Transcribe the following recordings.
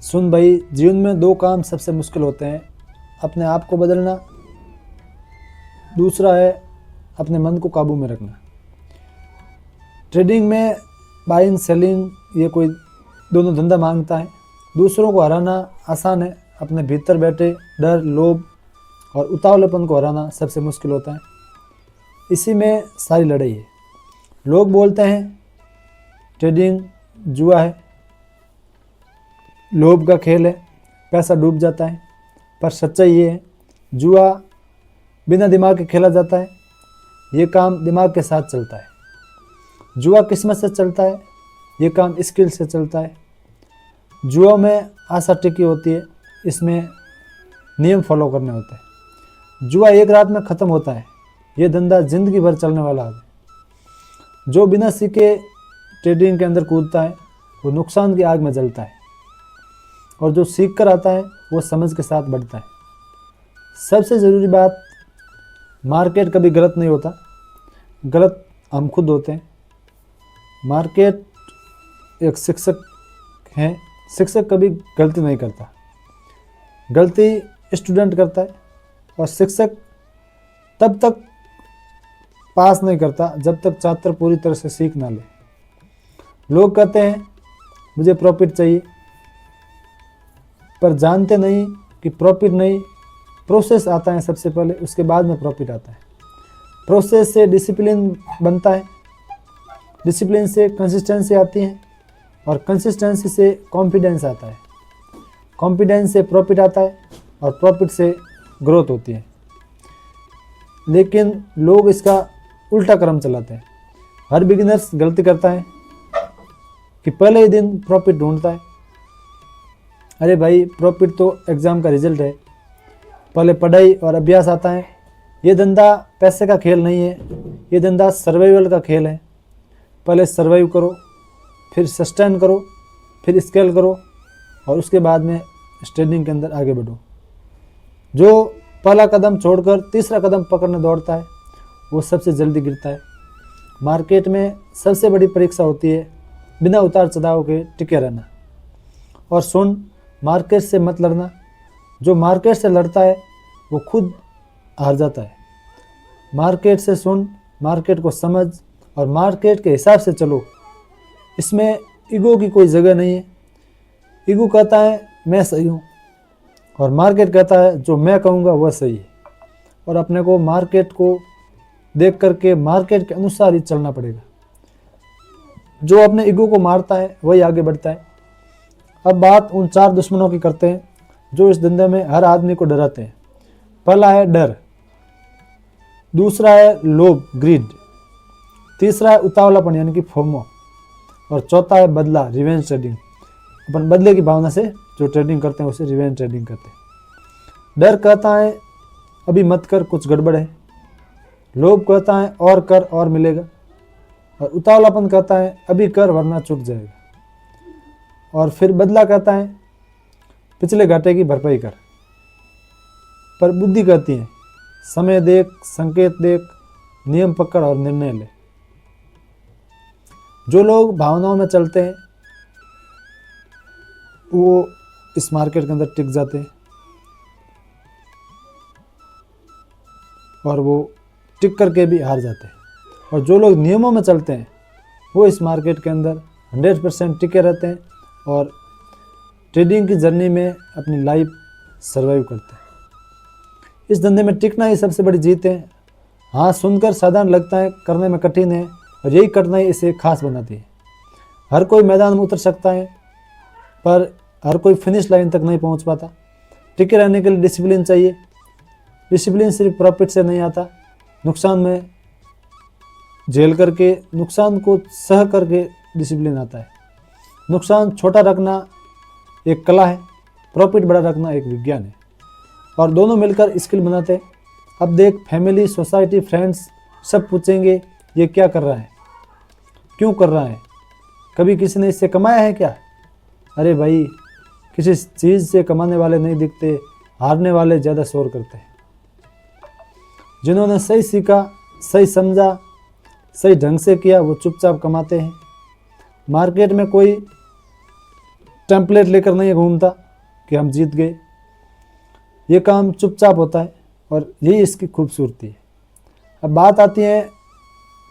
सुन भाई, जीवन में दो काम सबसे मुश्किल होते हैं, अपने आप को बदलना, दूसरा है अपने मन को काबू में रखना। ट्रेडिंग में बाइंग सेलिंग ये कोई दोनों धंधा मांगता है। दूसरों को हराना आसान है, अपने भीतर बैठे डर, लोभ और उतावलेपन को हराना सबसे मुश्किल होता है। इसी में सारी लड़ाई है। लोग बोलते हैं ट्रेडिंग जुआ है, लोभ का खेल है, पैसा डूब जाता है। पर सच्चाई ये है, जुआ बिना दिमाग के खेला जाता है, ये काम दिमाग के साथ चलता है। जुआ किस्मत से चलता है, ये काम स्किल से चलता है। जुआ में आशा टिकी होती है, इसमें नियम फॉलो करने होते हैं। जुआ एक रात में ख़त्म होता है, ये धंधा जिंदगी भर चलने वाला है। जो बिना सीखे ट्रेडिंग के अंदर कूदता है वो नुकसान की आग में जलता है, और जो सीख कर आता है वो समझ के साथ बढ़ता है। सबसे ज़रूरी बात, मार्केट कभी गलत नहीं होता, गलत हम खुद होते हैं। मार्केट एक शिक्षक है, शिक्षक कभी गलती नहीं करता, गलती स्टूडेंट करता है। और शिक्षक तब तक पास नहीं करता जब तक छात्र पूरी तरह से सीख ना ले। लोग कहते हैं मुझे प्रॉफिट चाहिए, पर जानते नहीं कि प्रॉफिट नहीं, प्रोसेस आता है सबसे पहले, उसके बाद में प्रॉफिट आता है। प्रोसेस से डिसिप्लिन बनता है, डिसिप्लिन से कंसिस्टेंसी आती है, और कंसिस्टेंसी से कॉन्फिडेंस आता है, कॉन्फिडेंस से प्रॉफिट आता है, और प्रॉफिट से ग्रोथ होती है। लेकिन लोग इसका उल्टा क्रम चलाते हैं। हर बिगिनर्स गलती करता है कि पहले ही दिन प्रॉफिट ढूंढता है। अरे भाई, प्रॉफिट तो एग्ज़ाम का रिजल्ट है, पहले पढ़ाई और अभ्यास आता है। ये धंधा पैसे का खेल नहीं है, ये धंधा सर्वाइवल का खेल है। पहले सर्वाइव करो, फिर सस्टेन करो, फिर स्केल करो, और उसके बाद में ट्रेडिंग के अंदर आगे बढ़ो। जो पहला कदम छोड़कर तीसरा कदम पकड़ने दौड़ता है वो सबसे जल्दी गिरता है। मार्केट में सबसे बड़ी परीक्षा होती है बिना उतार चढ़ाव के टिके रहना। और सुन, मार्केट से मत लड़ना, जो मार्केट से लड़ता है वो खुद हार जाता है। मार्केट से सुन, मार्केट को समझ और मार्केट के हिसाब से चलो। इसमें ईगो की कोई जगह नहीं है। ईगो कहता है मैं सही हूँ, और मार्केट कहता है जो मैं कहूँगा वह सही है। और अपने को मार्केट को देख करके मार्केट के अनुसार ही चलना पड़ेगा। जो अपने ईगो को मारता है वही आगे बढ़ता है। अब बात उन 4 दुश्मनों की करते हैं जो इस धंधे में हर आदमी को डराते हैं। पहला है डर, दूसरा है लोभ ग्रीड, तीसरा है उतावलापन यानी कि फोमो, और चौथा है बदला रिवेंज ट्रेडिंग। अपन बदले की भावना से जो ट्रेडिंग करते हैं उसे रिवेंज ट्रेडिंग कहते हैं। डर कहता है अभी मत कर, कुछ गड़बड़ है। लोभ कहता है और कर और मिलेगा। और उतावलापन कहता है अभी कर वरना चुक जाएगा। और फिर बदला कहता है पिछले घाटे की भरपाई कर। पर बुद्धि कहती है समय देख, संकेत देख, नियम पकड़ और निर्णय ले। जो लोग भावनाओं में चलते हैं वो इस मार्केट के अंदर टिक जाते हैं, और वो टिक करके भी हार जाते हैं। और जो लोग नियमों में चलते हैं वो इस मार्केट के अंदर 100% टिके रहते हैं, और ट्रेडिंग की जर्नी में अपनी लाइफ सर्वाइव करते हैं। इस धंधे में टिकना ही सबसे बड़ी जीत है। हाँ, सुनकर साधारण लगता है, करने में कठिन है, और यही कठिनाई इसे खास बनाती है। हर कोई मैदान में उतर सकता है, पर हर कोई फिनिश लाइन तक नहीं पहुंच पाता। टिके रहने के लिए डिसिप्लिन चाहिए। डिसिप्लिन सिर्फ प्रॉफिट से नहीं आता, नुकसान में झेल करके, नुकसान को सह करके डिसिप्लिन आता है। नुकसान छोटा रखना एक कला है, प्रॉफिट बड़ा रखना एक विज्ञान है, और दोनों मिलकर स्किल बनाते हैं। अब देख, फैमिली, सोसाइटी, फ्रेंड्स सब पूछेंगे ये क्या कर रहा है, क्यों कर रहा है, कभी किसी ने इससे कमाया है क्या? अरे भाई, किसी चीज़ से कमाने वाले नहीं दिखते, हारने वाले ज़्यादा शोर करते हैं। जिन्होंने सही सीखा, सही समझा, सही ढंग से किया, वो चुपचाप कमाते हैं। मार्केट में कोई टेम्पलेट लेकर नहीं घूमता कि हम जीत गए। ये काम चुपचाप होता है और यही इसकी खूबसूरती है। अब बात आती है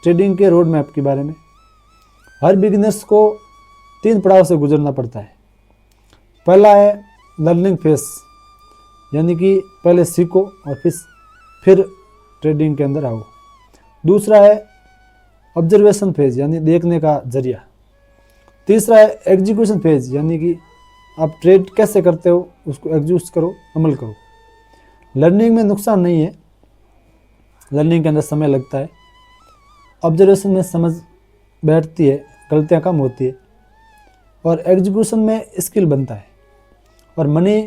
ट्रेडिंग के रोड मैप के बारे में। हर बिगिनर्स को 3 पड़ाव से गुजरना पड़ता है। पहला है लर्निंग फेस, यानी कि पहले सीखो और फिर ट्रेडिंग के अंदर आओ। दूसरा है ऑब्जर्वेशन फेज, यानी देखने का जरिया। तीसरा है एग्जीक्यूशन फेज, यानी कि आप ट्रेड कैसे करते हो उसको एग्जीक्यूट करो, अमल करो। लर्निंग में नुकसान नहीं है, लर्निंग के अंदर समय लगता है। ऑब्जर्वेशन में समझ बैठती है, गलतियाँ कम होती है। और एग्जीक्यूशन में स्किल बनता है और मनी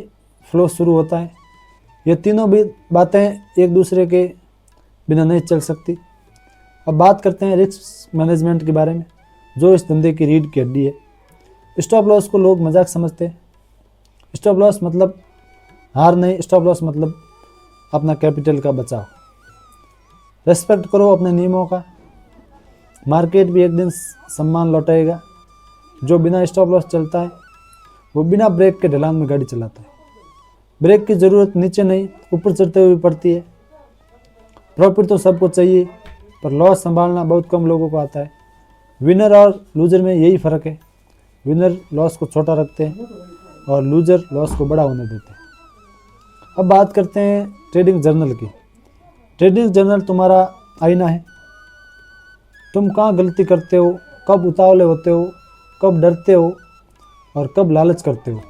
फ्लो शुरू होता है। ये तीनों भी बातें एक दूसरे के बिना नहीं चल सकती। अब बात करते हैं रिस्क मैनेजमेंट के बारे में, जो इस धंधे की रीढ़ की हड्डी है। स्टॉप लॉस को लोग मजाक समझते हैं। स्टॉप लॉस मतलब हार नहीं, स्टॉप लॉस मतलब अपना कैपिटल का बचाव। रेस्पेक्ट करो अपने नियमों का। मार्केट भी एक दिन सम्मान लौटाएगा। जो बिना स्टॉप लॉस चलता है वो बिना ब्रेक के ढलान में गाड़ी चलाता है। ब्रेक की ज़रूरत नीचे नहीं ऊपर चढ़ते हुए पड़ती है। प्रॉफिट तो सबको चाहिए, पर लॉस संभालना बहुत कम लोगों को आता है। विनर और लूजर में यही फ़र्क है। विनर लॉस को छोटा रखते हैं और लूजर लॉस को बड़ा होने देते हैं। अब बात करते हैं ट्रेडिंग जर्नल की। ट्रेडिंग जर्नल तुम्हारा आईना है। तुम कहाँ गलती करते हो, कब उतावले होते हो, कब डरते हो और कब लालच करते हो,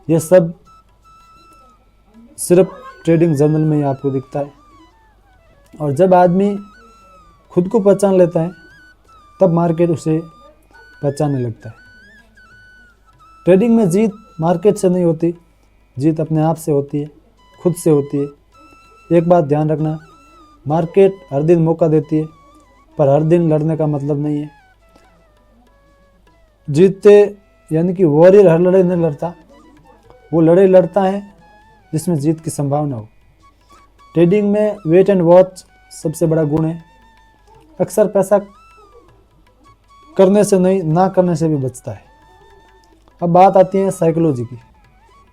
ये सब सिर्फ ट्रेडिंग जर्नल में ही आपको दिखता है। और जब आदमी खुद को पहचान लेता है तब मार्केट उसे पहचानने लगता है। ट्रेडिंग में जीत मार्केट से नहीं होती, जीत अपने आप से होती है, खुद से होती है। एक बात ध्यान रखना, मार्केट हर दिन मौका देती है, पर हर दिन लड़ने का मतलब नहीं है। जीतते यानी कि वॉरियर हर लड़ाई नहीं लड़ता, वो लड़ाई लड़ता है जिसमें जीत की संभावना हो। ट्रेडिंग में वेट एंड वॉच सबसे बड़ा गुण है। अक्सर पैसा करने से नहीं, ना करने से भी बचता है। अब बात आती है साइकोलॉजी की।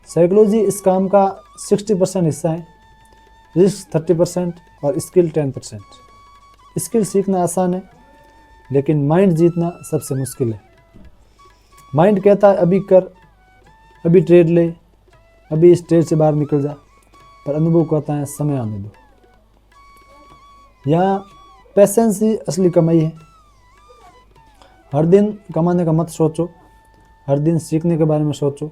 साइकोलॉजी इस काम का 60% हिस्सा है, रिस्क 30% और स्किल 10%। स्किल सीखना आसान है, लेकिन माइंड जीतना सबसे मुश्किल है। माइंड कहता है अभी कर, अभी ट्रेड ले, अभी इस ट्रेड से बाहर निकल जा, पर अनुभव कहता है समय आने दो। यहाँ पैसेंस ही असली कमाई है। हर दिन कमाने का मत सोचो, हर दिन सीखने के बारे में सोचो।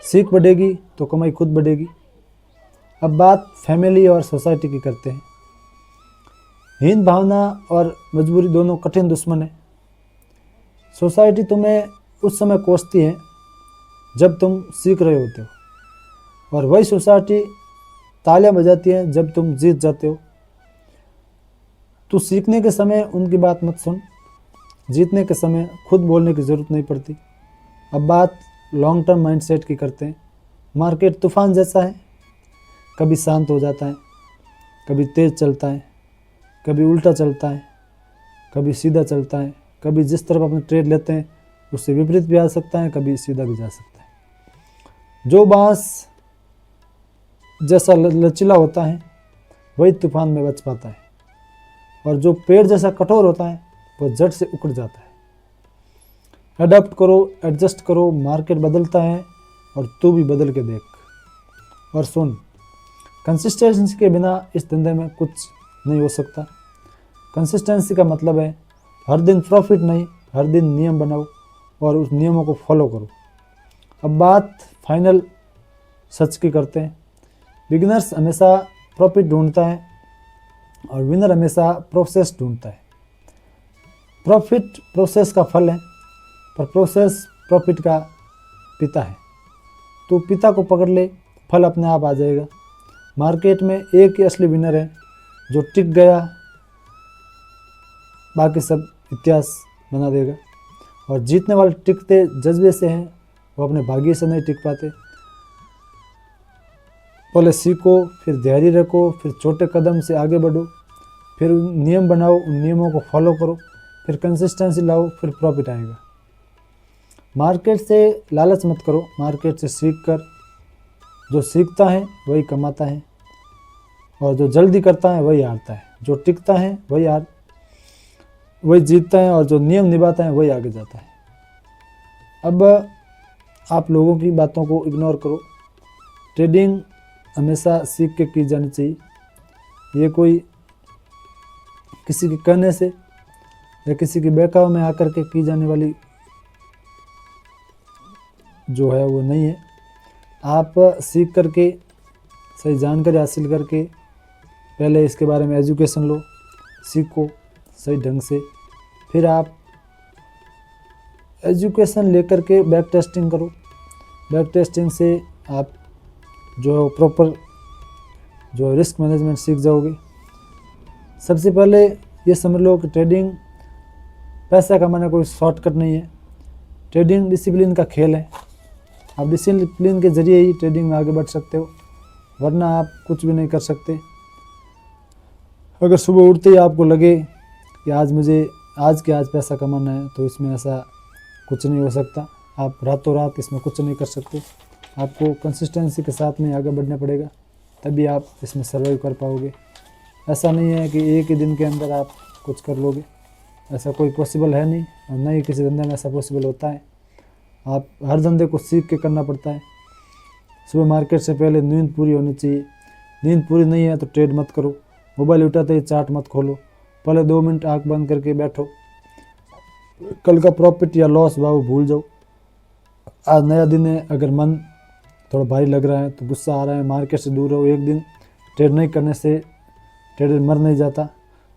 सीख बढ़ेगी तो कमाई खुद बढ़ेगी। अब बात फैमिली और सोसाइटी की करते हैं। हीन भावना और मजबूरी दोनों कठिन दुश्मन है। सोसाइटी तुम्हें उस समय कोसती है जब तुम सीख रहे होते हो, और वही सोसाइटी तालियां बजाती है जब तुम जीत जाते हो। तू सीखने के समय उनकी बात मत सुन, जीतने के समय खुद बोलने की ज़रूरत नहीं पड़ती। अब बात लॉन्ग टर्म माइंडसेट की करते हैं। मार्केट तूफान जैसा है, कभी शांत हो जाता है, कभी तेज़ चलता है, कभी उल्टा चलता है, कभी सीधा चलता है, कभी जिस तरफ अपने ट्रेड लेते हैं उससे विपरीत भी आ सकता है, कभी सीधा भी जा सकता है। जो बांस जैसा लचीला होता है वही तूफान में बच पाता है, और जो पेड़ जैसा कठोर होता है वो जड़ से उखड़ जाता है। अडॉप्ट करो, एडजस्ट करो, मार्केट बदलता है और तू भी बदल के देख। और सुन, कंसिस्टेंसी के बिना इस धंधे में कुछ नहीं हो सकता। कंसिस्टेंसी का मतलब है हर दिन प्रॉफिट नहीं, हर दिन नियम बनाओ और उस नियमों को फॉलो करो। अब बात फाइनल सच की करते हैं। बिगिनर्स हमेशा प्रॉफिट ढूंढता है और विनर हमेशा प्रोसेस ढूंढता है। प्रॉफिट प्रोसेस का फल है, पर प्रोसेस प्रॉफिट का पिता है। तो पिता को पकड़ ले, फल अपने आप आ जाएगा। मार्केट में एक ही असली विनर है जो टिक गया, बाकी सब इतिहास बना देगा। और जीतने वाले टिकते जज्बे से हैं, वो अपने भाग्य से नहीं टिक पाते। पहले सीखो, फिर धैर्य रखो, फिर छोटे कदम से आगे बढ़ो, फिर नियम बनाओ, उन नियमों को फॉलो करो, फिर कंसिस्टेंसी लाओ, फिर प्रॉफिट आएगा। मार्केट से लालच मत करो, मार्केट से सीख कर, जो सीखता है वही कमाता है, और जो जल्दी करता है वही हारता है। जो टिकता है वही जीतता है, और जो नियम निभाता है वही आगे जाता है। अब आप लोगों की बातों को इग्नोर करो। ट्रेडिंग हमेशा सीख के की जानी चाहिए। ये कोई किसी के कहने से या किसी के बहकावे में आकर के की जाने वाली जो है वो नहीं है। आप सीख करके, सही जानकारी हासिल करके, पहले इसके बारे में एजुकेशन लो, सीखो सही ढंग से, फिर आप एजुकेशन लेकर के बैक टेस्टिंग करो। बैक टेस्टिंग से आप जो है प्रॉपर जो रिस्क मैनेजमेंट सीख जाओगे। सबसे पहले ये समझ लो कि ट्रेडिंग पैसा कमाने कोई शॉर्टकट नहीं है। ट्रेडिंग डिसिप्लिन का खेल है। आप डिसिप्लिन के ज़रिए ही ट्रेडिंग में आगे बढ़ सकते हो, वरना आप कुछ भी नहीं कर सकते। अगर सुबह उठते ही आपको लगे कि आज पैसा कमाना है, तो इसमें ऐसा कुछ नहीं हो सकता। आप रातों रात इसमें कुछ नहीं कर सकते। आपको कंसिस्टेंसी के साथ में आगे बढ़ना पड़ेगा, तभी आप इसमें सर्वाइव कर पाओगे। ऐसा नहीं है कि एक ही दिन के अंदर आप कुछ कर लोगे, ऐसा कोई पॉसिबल है नहीं, और न ही किसी धंधे में ऐसा पॉसिबल होता है। आप हर धंधे को सीख के करना पड़ता है। सुबह मार्केट से पहले नींद पूरी होनी चाहिए। नींद पूरी नहीं है तो ट्रेड मत करो। मोबाइल उठाते ही चार्ट मत खोलो। पहले 2 मिनट आंख बंद करके बैठो। कल का प्रॉफिट या लॉस भाव भूल जाओ। आज नया दिन है, अगर मन थोड़ा भारी लग रहा है, तो गुस्सा आ रहा है, मार्केट से दूर रहो। एक दिन ट्रेड नहीं करने से ट्रेडर मर नहीं जाता,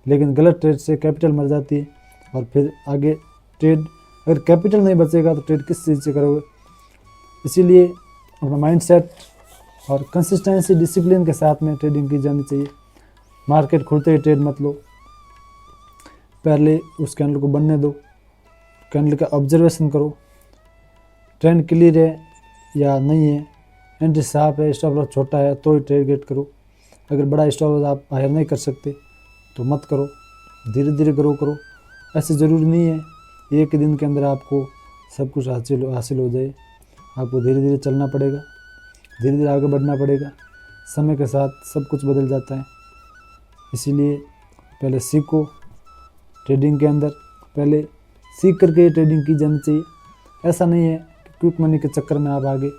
लेकिन गलत ट्रेड से कैपिटल मर जाती है। और फिर आगे ट्रेड, अगर कैपिटल नहीं बचेगा तो ट्रेड किस चीज़ से करोगे। इसीलिए अपना माइंडसेट और कंसिस्टेंसी डिसिप्लिन के साथ में ट्रेडिंग की जानी चाहिए। मार्केट खुलते ही ट्रेड मत लो, पहले उस कैंडल को बनने दो। कैंडल का ऑब्जर्वेशन करो, ट्रेंड क्लियर है या नहीं है, एंट्री साफ है, स्टॉप लॉस छोटा है तो ही ट्रेड गेट करो। अगर बड़ा स्टॉप लॉस आप हायर नहीं कर सकते तो मत करो, धीरे धीरे ग्रो करो। ऐसे ज़रूरी नहीं है एक ही दिन के अंदर आपको सब कुछ हासिल हो जाए। आपको धीरे धीरे चलना पड़ेगा, धीरे धीरे आगे बढ़ना पड़ेगा। समय के साथ सब कुछ बदल जाता है। इसीलिए पहले सीखो। ट्रेडिंग के अंदर पहले सीख करके ट्रेडिंग की जानी चाहिए। ऐसा नहीं है कि क्विक मनी के चक्कर में आप आगे,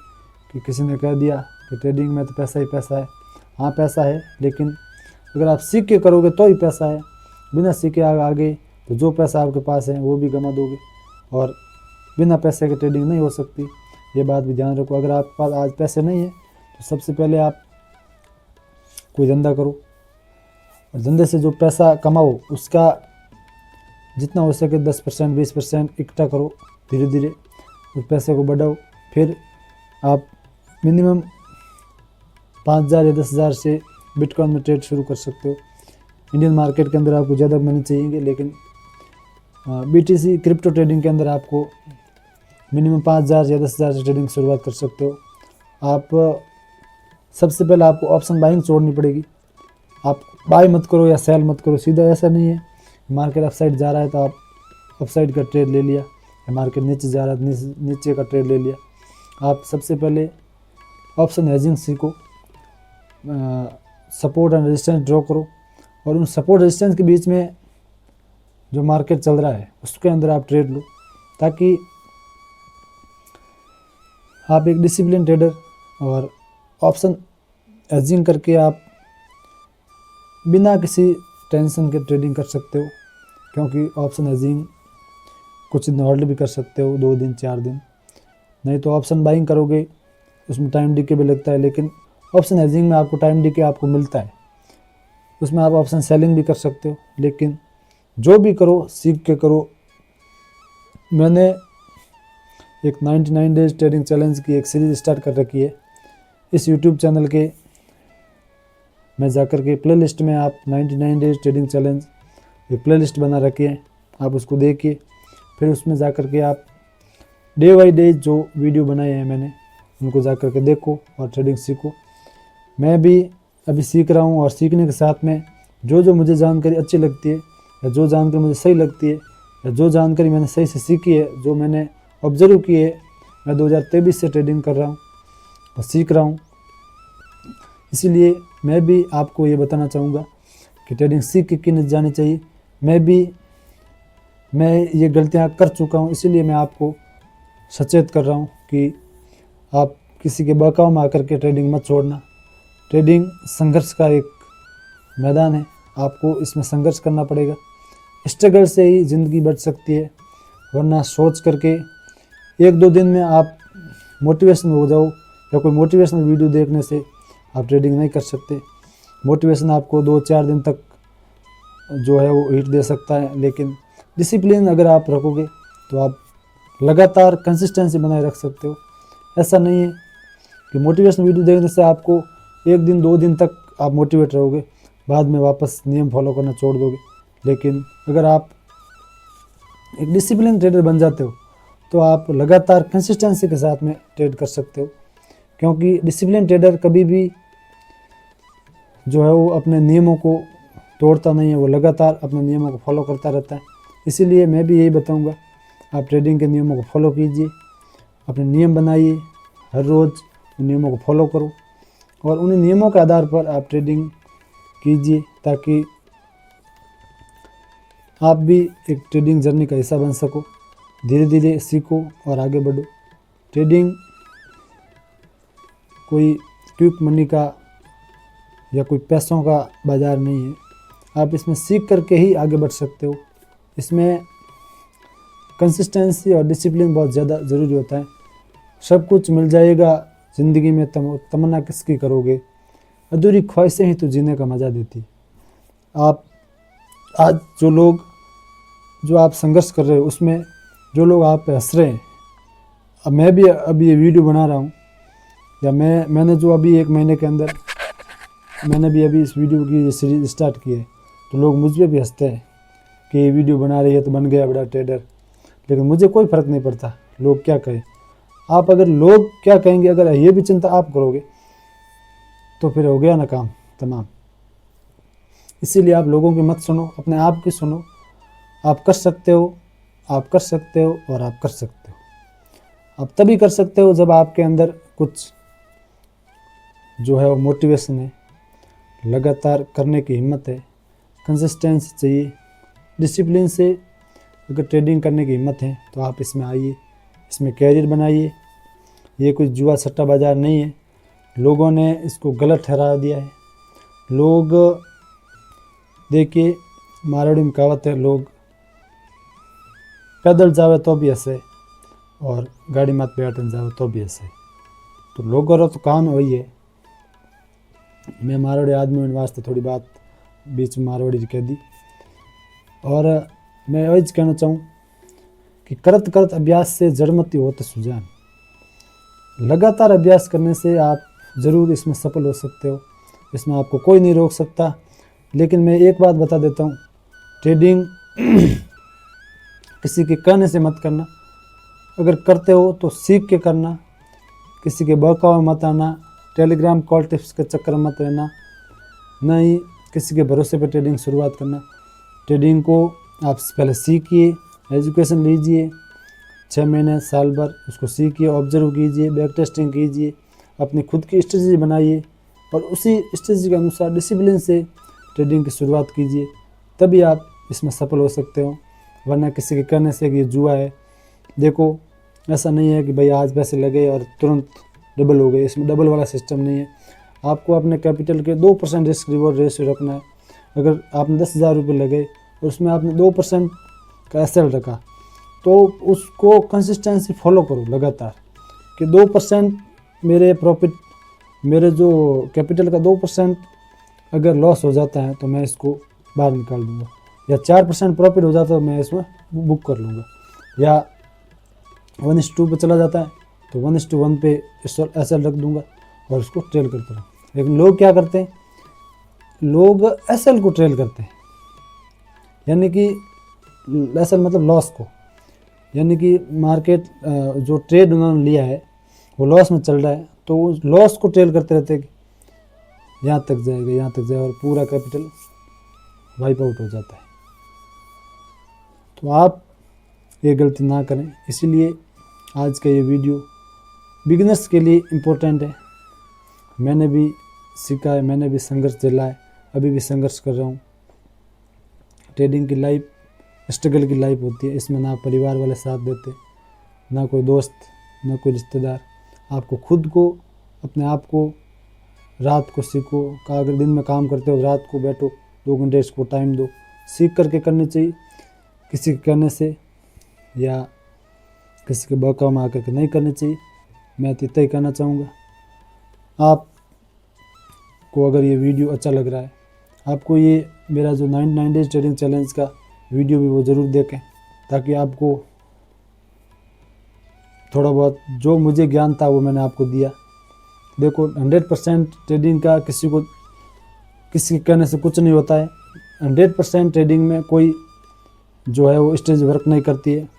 कि किसी ने कह दिया कि ट्रेडिंग में तो पैसा ही पैसा है। हाँ पैसा है, लेकिन अगर आप सीख के करोगे तो ही पैसा है। बिना सीखे आगे तो जो पैसा आपके पास है वो भी गंवा दोगे, और बिना पैसे के ट्रेडिंग नहीं हो सकती। ये बात भी ध्यान रखो। अगर आपके पास आज पैसे नहीं है तो सबसे पहले आप कोई धंधा करो, और धंधे से जो पैसा कमाओ उसका जितना हो सके 10% 20% इकट्ठा करो। धीरे धीरे उस पैसे को बढ़ाओ। फिर आप मिनिमम 5,000 या 10,000 से बिटकॉइन में ट्रेड शुरू कर सकते हो। इंडियन मार्केट के अंदर आपको ज़्यादा मनी चाहिए, लेकिन BTC क्रिप्टो ट्रेडिंग के अंदर आपको मिनिमम 5,000 या 10,000 से ट्रेडिंग शुरुआत कर सकते हो। आप सबसे पहले आपको ऑप्शन बाइंग छोड़नी पड़ेगी। आप बाय मत करो या सेल मत करो सीधा। ऐसा नहीं है मार्केट अपसाइड जा रहा है तो आप अपसाइड का ट्रेड ले लिया, या मार्केट नीचे जा रहा है तो नीचे का ट्रेड ले लिया। आप सबसे पहले ऑप्शन हेजिंग सीखो, सपोर्ट एंड रेजिस्टेंस ड्रॉ करो, और उन सपोर्ट रेजिस्टेंस के बीच में जो मार्केट चल रहा है उसके अंदर आप ट्रेड लो, ताकि आप एक डिसिप्लिन ट्रेडर और ऑप्शन हेजिंग करके आप बिना किसी टेंशन के ट्रेडिंग कर सकते हो। क्योंकि ऑप्शन हेजिंग कुछ दिन होल्ड भी कर सकते हो, 2 दिन 4 दिन। नहीं तो ऑप्शन बाइंग करोगे उसमें टाइम डीके भी लगता है, लेकिन ऑप्शन हेजिंग में आपको टाइम डीके आपको मिलता है। उसमें आप ऑप्शन सेलिंग भी कर सकते हो। लेकिन जो भी करो सीख के करो। मैंने एक 99 डेज ट्रेडिंग चैलेंज की एक सीरीज़ स्टार्ट कर रखी है। इस यूट्यूब चैनल के मैं जाकर के प्लेलिस्ट में आप 99 डेज ट्रेडिंग चैलेंज एक प्लेलिस्ट बना रखी है, आप उसको देखिए। फिर उसमें जाकर के आप डे बाई डे जो वीडियो बनाए हैं मैंने उनको जाकर के देखो और ट्रेडिंग सीखो। मैं भी अभी सीख रहा हूँ, और सीखने के साथ में जो मुझे जानकारी अच्छी लगती है, या जो जानकारी मुझे सही लगती है, या जो जानकारी मैंने सही से सीखी है, जो मैंने ऑब्जर्व किए। मैं 2023 से ट्रेडिंग कर रहा हूँ और सीख रहा हूँ, इसीलिए मैं भी आपको ये बताना चाहूँगा कि ट्रेडिंग सीख के नहीं जानी चाहिए। मैं ये गलतियाँ कर चुका हूँ, इसीलिए मैं आपको सचेत कर रहा हूँ कि आप किसी के बहकावे में आकर के ट्रेडिंग मत छोड़ना। ट्रेडिंग संघर्ष का एक मैदान है, आपको इसमें संघर्ष करना पड़ेगा। स्ट्रगल से ही ज़िंदगी बच सकती है, वरना सोच करके 1-2 दिन में आप मोटिवेशन हो जाओ या कोई मोटिवेशनल वीडियो देखने से आप ट्रेडिंग नहीं कर सकते। मोटिवेशन आपको 2-4 दिन तक जो है वो हिट दे सकता है, लेकिन डिसिप्लिन अगर आप रखोगे तो आप लगातार कंसिस्टेंसी बनाए रख सकते हो। ऐसा नहीं है कि मोटिवेशनल वीडियो देखने से आपको 1 दिन 2 दिन तक आप मोटिवेट रहोगे, बाद में वापस नियम फॉलो करना छोड़ दोगे। लेकिन अगर आप एक डिसिप्लिन ट्रेडर बन जाते हो तो आप लगातार कंसिस्टेंसी के साथ में ट्रेड कर सकते हो, क्योंकि डिसिप्लिन ट्रेडर कभी भी जो है वो अपने नियमों को तोड़ता नहीं है, वो लगातार अपने नियमों को फॉलो करता रहता है। इसीलिए मैं भी यही बताऊंगा, आप ट्रेडिंग के नियमों को फॉलो कीजिए, अपने नियम बनाइए, हर रोज़ उन नियमों को फॉलो करो और उन नियमों के आधार पर आप ट्रेडिंग कीजिए, ताकि आप भी एक ट्रेडिंग जर्नी का हिस्सा बन सको। धीरे धीरे सीखो और आगे बढ़ो। ट्रेडिंग कोई क्विक मनी का या कोई पैसों का बाज़ार नहीं है, आप इसमें सीख करके ही आगे बढ़ सकते हो। इसमें कंसिस्टेंसी और डिसिप्लिन बहुत ज़्यादा ज़रूरी होता है। सब कुछ मिल जाएगा ज़िंदगी में, तमन्ना किसकी करोगे, अधूरी ख्वाहिशें ही तो जीने का मज़ा देती। आप आज जो आप संघर्ष कर रहे हो उसमें जो लोग आप पे हंस रहे हैं, अब मैं भी अभी ये वीडियो बना रहा हूँ या मैंने जो अभी 1 महीने के अंदर मैंने भी अभी इस वीडियो की सीरीज स्टार्ट की है, तो लोग मुझ पे भी हंसते हैं कि ये वीडियो बना रही है तो बन गया बड़ा ट्रेडर। लेकिन मुझे कोई फ़र्क नहीं पड़ता लोग क्या कहें। आप अगर लोग क्या कहेंगे अगर ये भी चिंता आप करोगे तो फिर हो गया ना काम तमाम। इसीलिए आप लोगों की मत सुनो, अपने आप की सुनो। आप कर सकते हो, आप कर सकते हो और आप कर सकते हो। आप तभी कर सकते हो जब आपके अंदर कुछ जो है वो मोटिवेशन है, लगातार करने की हिम्मत है, कंसिस्टेंसी चाहिए। डिसिप्लिन से अगर ट्रेडिंग करने की हिम्मत है तो आप इसमें आइए, इसमें कैरियर बनाइए। ये कोई जुआ सट्टा बाज़ार नहीं है, लोगों ने इसको गलत ठहरा दिया है। लोग देखिए, मारवाड़ी में कहावत है, लोग पैदल जावे तो भी हंसे और गाड़ी मत बैठन जावे तो भी हंसे। तो लोगों का तो काम वही है। मैं मारवाड़ी आदमी होने वास्ते थोड़ी बात बीच में मारवाड़ी कह दी। और मैं वही कहना चाहूँ कि करत करत अभ्यास से जड़मती होत सुजान। लगातार अभ्यास करने से आप ज़रूर इसमें सफल हो सकते हो, इसमें आपको कोई नहीं रोक सकता। लेकिन मैं एक बात बता देता हूँ, ट्रेडिंग किसी के कहने से मत करना। अगर करते हो तो सीख के करना, किसी के बहकावे मत आना, टेलीग्राम कॉल टिप्स के चक्कर में मत रहना, न ही किसी के भरोसे पर ट्रेडिंग शुरुआत करना। ट्रेडिंग को आप पहले सीखिए, एजुकेशन लीजिए, 6 महीने साल भर उसको सीखिए, ऑब्जर्व कीजिए, बैक टेस्टिंग कीजिए, अपनी खुद की स्ट्रेटजी बनाइए और उसी स्ट्रेटजी के अनुसार डिसिप्लिन से ट्रेडिंग की शुरुआत कीजिए, तभी आप इसमें सफल हो सकते हो। वरना किसी के कहने से कि ये जुआ है, देखो ऐसा नहीं है कि भाई आज पैसे लगे और तुरंत डबल हो गए। इसमें डबल वाला सिस्टम नहीं है। आपको अपने कैपिटल के 2% रिस्क रिवॉर्ड रेशियो रखना है। अगर आपने 10,000 रुपये लगे और उसमें आपने 2% का एसएल रखा, तो उसको कंसिस्टेंसी फॉलो करो लगातार कि 2% मेरे प्रॉफिट, मेरे जो कैपिटल का 2% अगर लॉस हो जाता है तो मैं इसको बाहर निकाल दूंगा, या 4% प्रॉफिट हो जाता है तो मैं इसमें बुक कर लूँगा, या 1:2 पे चला जाता है तो 1:1 पे एसएल रख दूंगा और उसको ट्रेल करता रहूँ। लेकिन लोग क्या करते हैं, लोग एसएल को ट्रेल करते हैं, यानी कि एसएल मतलब लॉस को, यानी कि मार्केट जो ट्रेड उन्होंने लिया है वो लॉस में चल रहा है तो उस लॉस को ट्रेल करते रहते हैं कि यहाँ तक जाएगा, यहाँ तक जाएगा, और पूरा कैपिटल वाइप आउट हो जाता है। तो आप ये गलती ना करें। इसीलिए आज का ये वीडियो बिगिनर्स के लिए इम्पोर्टेंट है। मैंने भी सीखा है, मैंने भी संघर्ष झेला है, अभी भी संघर्ष कर रहा हूँ। ट्रेडिंग की लाइफ स्ट्रगल की लाइफ होती है, इसमें ना परिवार वाले साथ देते, ना कोई दोस्त, ना कोई रिश्तेदार। आपको खुद को, अपने आप को रात को सीखो। का अगर दिन में काम करते हो रात को बैठो, 2 घंटे इसको टाइम दो, सीख करके करनी चाहिए। किसी के कहने से या किसी के बहकावे में आकर के नहीं करनी चाहिए। मैं तो इतना ही कहना चाहूँगा। आपको अगर ये वीडियो अच्छा लग रहा है, आपको ये मेरा जो 99 डेज ट्रेडिंग चैलेंज का वीडियो भी वो ज़रूर देखें, ताकि आपको थोड़ा बहुत जो मुझे ज्ञान था वो मैंने आपको दिया। देखो 100% ट्रेडिंग का किसी के कहने से कुछ नहीं होता है। 100% ट्रेडिंग में कोई जो है वो स्टेज वर्क नहीं करती है।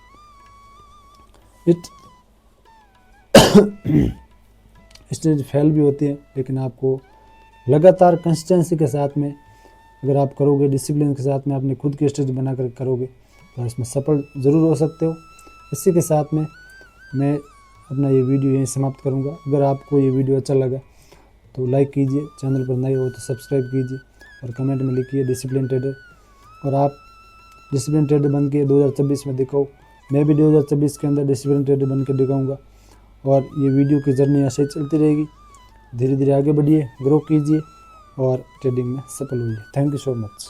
स्टेज फेल भी होती है, लेकिन आपको लगातार कंसिस्टेंसी के साथ में अगर आप करोगे, डिसिप्लिन के साथ में अपने खुद की स्टेज बना कर करोगे, तो इसमें सफल ज़रूर हो सकते हो। इसी के साथ में मैं अपना ये वीडियो यहीं समाप्त करूँगा। अगर आपको ये वीडियो अच्छा लगा तो लाइक कीजिए, चैनल पर नए हो तो सब्सक्राइब कीजिए और कमेंट में लिखिए डिसिप्लिन ट्रेडर। और आप डिसिप्लिन ट्रेडर बन के 2024 में दिखाओ। मैं भी 2024 के अंदर डिसिप्लिन ट्रेडर बन के दिखाऊँगा। और ये वीडियो की जर्नी ऐसे ही चलती रहेगी। धीरे धीरे आगे बढ़िए, ग्रो कीजिए और ट्रेडिंग में सफल होइए। Thank you so much.